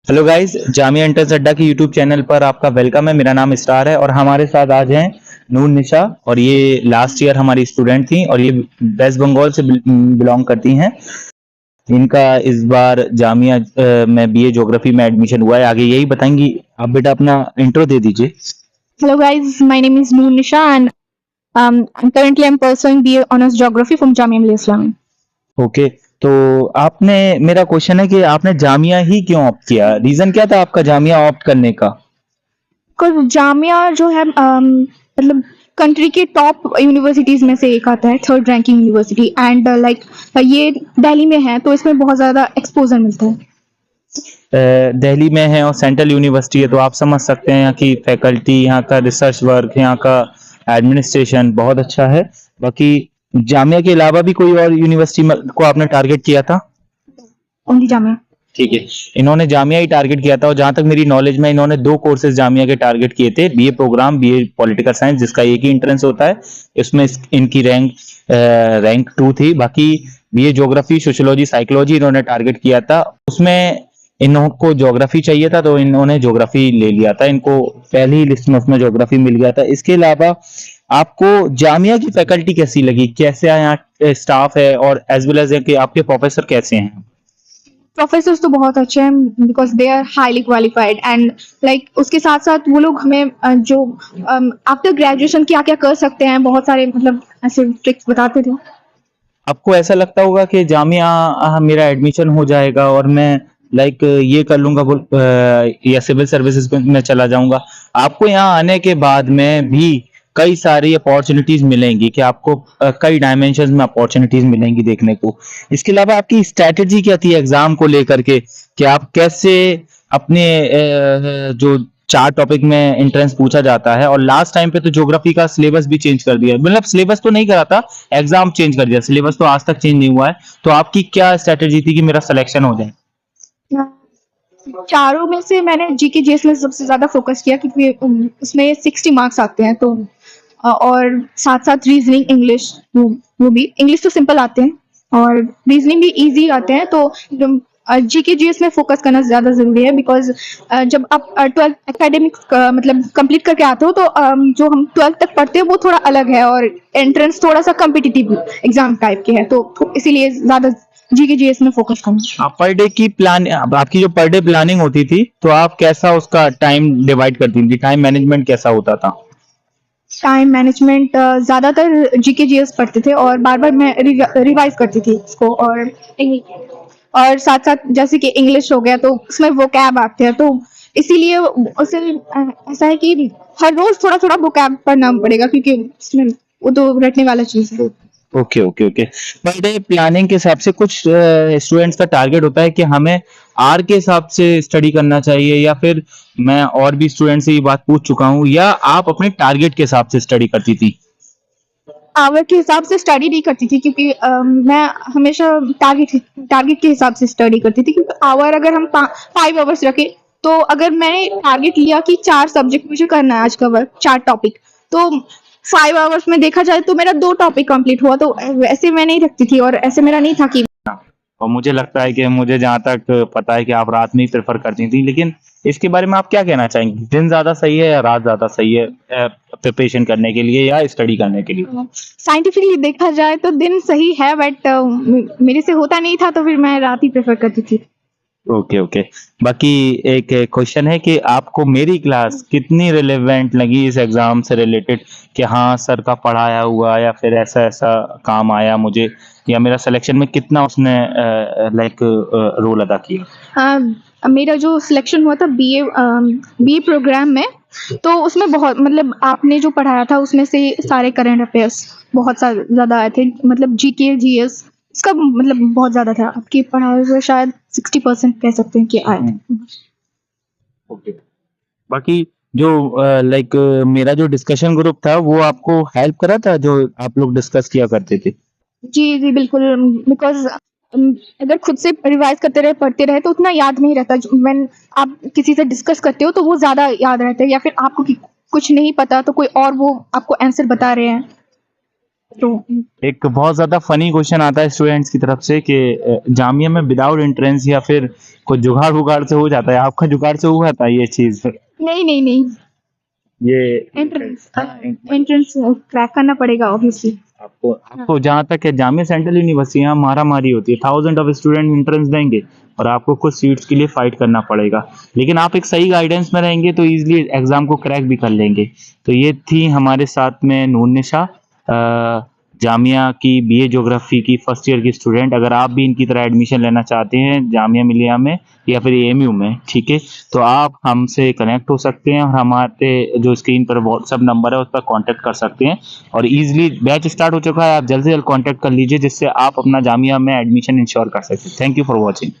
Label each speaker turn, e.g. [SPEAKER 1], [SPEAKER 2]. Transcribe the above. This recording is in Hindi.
[SPEAKER 1] हेलो गाइस, जामिया एंट्रेंस अड्डा की यूट्यूब चैनल पर आपका वेलकम है। मेरा नाम इस्रार है और हमारे साथ आज हैं नूर निशा। और ये लास्ट ईयर हमारी स्टूडेंट थी और ये वेस्ट बंगाल से बिलोंग करती हैं। इनका इस बार जामिया में बीए ज्योग्राफी में एडमिशन हुआ है। आगे यही बताएंगी। आप बेटा अपना इंट्रो दे दीजिए।
[SPEAKER 2] Hello guys, my name is Noor Nisha and currently I'm pursuing BA Honours Geography from Jamia Millia Islami.
[SPEAKER 1] Okay, तो आपने मेरा क्वेश्चन है कि आपने जामिया ही क्यों ऑप्ट किया? रीजन क्या था आपका जामिया ऑप्ट करने का?
[SPEAKER 2] बिकॉज जामिया जो है मतलब कंट्री के टॉप यूनिवर्सिटीज में से एक आता है, third ranking university and like ये दिल्ली में है तो इसमें बहुत ज़्यादा एक्सपोजर मिलता है।
[SPEAKER 1] दिल्ली में है और सेंट्रल यूनिवर्सिटी है, तो आप समझ सकते हैं यहाँ की फैकल्टी, यहाँ का रिसर्च वर्क, यहाँ का एडमिनिस्ट्रेशन बहुत अच्छा है। बाकी जामिया के अलावा भी कोई और यूनिवर्सिटी को आपने टारगेट किया था?
[SPEAKER 2] ओनली जामिया।
[SPEAKER 1] ठीक है, इन्होंने जामिया ही टारगेट किया था। और जहां तक मेरी नॉलेज में इन्होंने 2 कोर्सेज जामिया के टारगेट किए थे, BA programme, BA political science, जिसका एक ही एंट्रेंस होता है। इसमें इनकी रैंक 2 थी। बाकी बीए ज्योग्राफी, सोशियोलॉजी, साइकोलॉजी इन्होंने टारगेट किया था। उसमें इनको ज्योग्राफी चाहिए था तो इन्होंने ज्योग्राफी ले लिया था। इनको पहली ही लिस्ट में उसमें ज्योग्राफी मिल गया था। इसके अलावा आपको जामिया की फैकल्टी कैसी लगी? कैसे यहाँ स्टाफ है और एज वेल एज कि आपके प्रोफेसर कैसे हैं?
[SPEAKER 2] प्रोफेसर्स तो बहुत अच्छे हैं because they are highly qualified and like उसके साथ साथ वो लोग हमें जो आफ्टर ग्रेजुएशन क्या क्या कर सकते हैं बहुत सारे मतलब ऐसे ट्रिक्स बताते थे।
[SPEAKER 1] आपको ऐसा लगता होगा कि जामिया मेरा एडमिशन हो जाएगा और मैं ये कर लूंगा, या सिविल सर्विसेज में चला जाऊंगा। आपको यहाँ आने के बाद में भी कई सारी अपॉर्चुनिटीज मिलेंगी कि आपको कई डायमेंशन में अपॉर्चुनिटीज मिलेंगी देखने को। इसके अलावा आपकी स्ट्रेटेजी क्या थी एग्जाम को लेकर के कि आप कैसे अपने जो 4 टॉपिक में एंट्रेंस पूछा जाता है, और लास्ट टाइम पे तो ज्योग्राफी का सिलेबस भी चेंज कर दिया, मतलब सिलेबस तो नहीं करा था, एग्जाम चेंज कर दिया, सिलेबस तो आज तक चेंज नहीं हुआ है। तो आपकी क्या स्ट्रेटेजी थी कि मेरा सिलेक्शन हो जाए?
[SPEAKER 2] चारों में से मैंने जीके जीएस में सबसे ज्यादा फोकस किया क्योंकि उसमें 60 मार्क्स आते हैं तो और साथ साथ रीजनिंग इंग्लिश वो भी इंग्लिश तो सिंपल आते हैं और रीजनिंग भी इजी आते हैं तो जीके जीएस में फोकस करना ज्यादा जरूरी है बिकॉज जब आप 12th एकेडमिक्स मतलब कंप्लीट करके आते हो तो जो हम 12th तक पढ़ते हैं वो थोड़ा अलग है और एंट्रेंस थोड़ा सा कम्पिटिटिव एग्जाम टाइप के है तो इसीलिए ज्यादा जीके जीएस में फोकस करना।
[SPEAKER 1] आप पर डे की प्लान, आपकी जो पर डे प्लानिंग होती थी तो आप कैसा उसका टाइम डिवाइड करती थी? टाइम मैनेजमेंट कैसा होता था?
[SPEAKER 2] टाइम मैनेजमेंट ज़्यादातर जीके जीएस पढ़ते थे और बार बार मैं रिवाइज करती थी इसको और साथ साथ जैसे कि इंग्लिश हो गया तो उसमें वो कैब आते हैं तो इसीलिए उसे ऐसा है कि हर रोज थोड़ा थोड़ा वो कैब पढ़ना पड़ेगा क्योंकि उसमें वो तो रटने वाला चीज है।
[SPEAKER 1] Okay okay okay. Per day planning के हिसाब से कुछ स्टूडेंट्स का टारगेट होता है कि हमें आर के हिसाब से स्टडी करना चाहिए, या फिर मैं और भी स्टूडेंट से ये बात पूछ चुका हूँ, या आप अपने टारगेट के हिसाब से स्टडी करती थी?
[SPEAKER 2] आवर के हिसाब से स्टडी नहीं करती थी क्योंकि मैं हमेशा टारगेट के हिसाब से स्टडी करती थी क्योंकि आवर अगर हम 5 आवर्स रखे तो अगर मैंने टारगेट लिया कि 4 सब्जेक्ट मुझे करना है आज कवर 4 टॉपिक तो 5 आवर्स में देखा जाए तो मेरा 2 टॉपिक कंप्लीट हुआ तो वैसे मैं नहीं रखती थी और ऐसे मेरा नहीं था कि
[SPEAKER 1] और मुझे लगता है कि मुझे जहाँ तक पता है कि आप रात में ही प्रेफर करती थी, लेकिन इसके बारे में आप क्या कहना चाहेंगी? दिन ज्यादा सही है या रात ज्यादा सही है प्रिपरेशन करने के लिए या स्टडी करने के लिए?
[SPEAKER 2] साइंटिफिकली देखा जाए तो दिन सही है बट मेरे से होता नहीं था तो फिर मैं रात ही प्रेफर करती थी।
[SPEAKER 1] Okay okay. बाकी एक क्वेश्चन है कि आपको मेरी क्लास कितनी रिलेवेंट लगी इस एग्जाम से रिलेटेड, कि हाँ सर का पढ़ाया हुआ या फिर ऐसा ऐसा काम आया मुझे, या मेरा सिलेक्शन में कितना उसने रोल अदा किया?
[SPEAKER 2] मेरा जो सिलेक्शन हुआ था बीए प्रोग्राम में तो उसमें बहुत मतलब आपने जो पढ़ाया था उसमें से सारे करंट अफेयर्स बहुत ज़्यादा आए थे मतलब जीके जीएस इसका मतलब बहुत ज़्यादा था आपके पढ़ाए हुए शायद 60% कह सकते हैं कि आए थे।
[SPEAKER 1] ओके। बाकी जो मेरा जो डिस्कशन ग्रुप था वो आपको हेल्प करा था, जो आप लोग डिस्कस किया करते थे?
[SPEAKER 2] जी बिल्कुल बिकॉज अगर खुद से रिवाइज करते रहे पढ़ते रहे तो उतना याद नहीं रहता व्हेन आप किसी से डिस्कस करते हो तो वो ज़्यादा याद रहता है या फिर आपको कुछ नहीं पता तो कोई और वो आपको आंसर बता रहे हैं। तो
[SPEAKER 1] एक बहुत ज्यादा फनी क्वेश्चन आता है स्टूडेंट्स की तरफ से कि जामिया में विदाउट एंट्रेंस या फिर कोई जुगाड़ वुगाड़ से हो जाता है, आपका जुगाड़ से हुआ था ये चीज?
[SPEAKER 2] नहीं नहीं नहीं,
[SPEAKER 1] ये
[SPEAKER 2] एंट्रेंस
[SPEAKER 1] हाँ,
[SPEAKER 2] एंट्रेंस क्रैक करना पड़ेगा ऑब्वियसली।
[SPEAKER 1] आपको जहाँ तक है जामिया सेंट्रल यूनिवर्सिटी, यहाँ मारा मारी होती है, थाउजेंड ऑफ स्टूडेंट एंट्रेंस देंगे और आपको कुछ सीट्स के लिए फाइट करना पड़ेगा, लेकिन आप एक सही गाइडेंस में रहेंगे तो इजीली एग्जाम को क्रैक भी कर लेंगे। तो ये थी हमारे साथ में नून निशा, जामिया की बीए ज्योग्राफी की फर्स्ट ईयर की स्टूडेंट। अगर आप भी इनकी तरह एडमिशन लेना चाहते हैं जामिया मिलिया में या फिर एएमयू में, ठीक है, तो आप हमसे कनेक्ट हो सकते हैं और हमारे जो स्क्रीन पर व्हाट्सएप नंबर है उस पर कांटेक्ट कर सकते हैं। और इजीली बैच स्टार्ट हो चुका है, आप जल्द से जल्द कांटेक्ट कर लीजिए जिससे आप अपना जामिया में एडमिशन इंश्योर कर सकते हैं। Thank you for watching.